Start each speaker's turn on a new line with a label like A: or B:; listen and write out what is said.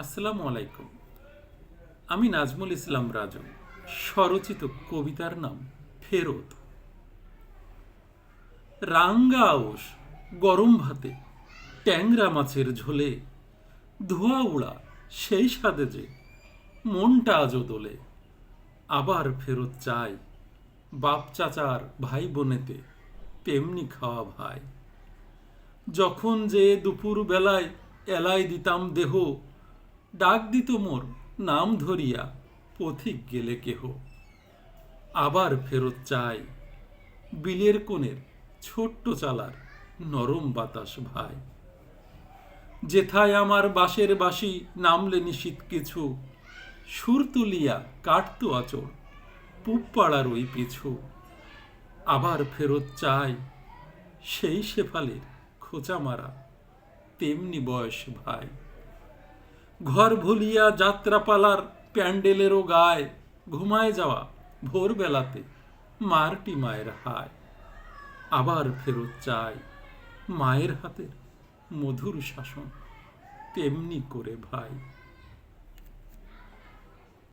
A: আসসালামু আলাইকুম। আমি নাজমুল ইসলাম রাজু। স্বরচিত কবিতার নাম ফেরত। রাঙ্গা আউশ, গরম ভাতে, ট্যাংরা মাছের ঝোলে, ধোয়া উড়া সেই স্বাদে যে মনটা আজও দোলে। আবার ফেরত চাই বাপ চাচার ভাই বোনেতে তেমনি খাওয়া ভাই। যখন যে দুপুর বেলায় এলাই দিতাম দেহ, ডাক দিত মোর নাম ধরিয়া পথিক গেলে কেহ। আবার ফেরত চাই বিলের কোণের ছোট্ট চালার নরম বাতাস ভাই। যেথায় আমার বাঁশের বাঁশি নামলে নিশীত কিছু, সুর তুলিয়া কাটতো আচর পুব পাড়ার ওই পিছু। আবার ফেরত চাই সেই শেফালের খোঁচা মারা তেমনি বয়স ভাই। ঘর ভুলিয়া যাত্রাপালার প্যান্ডেলেরও গায়ে ঘুমায় যাওয়া ভোরবেলাতে মারটি মায়ের হায়। আবার ফেরত চাই মায়ের হাতের মধুর শাসন তেমনি করে ভাই।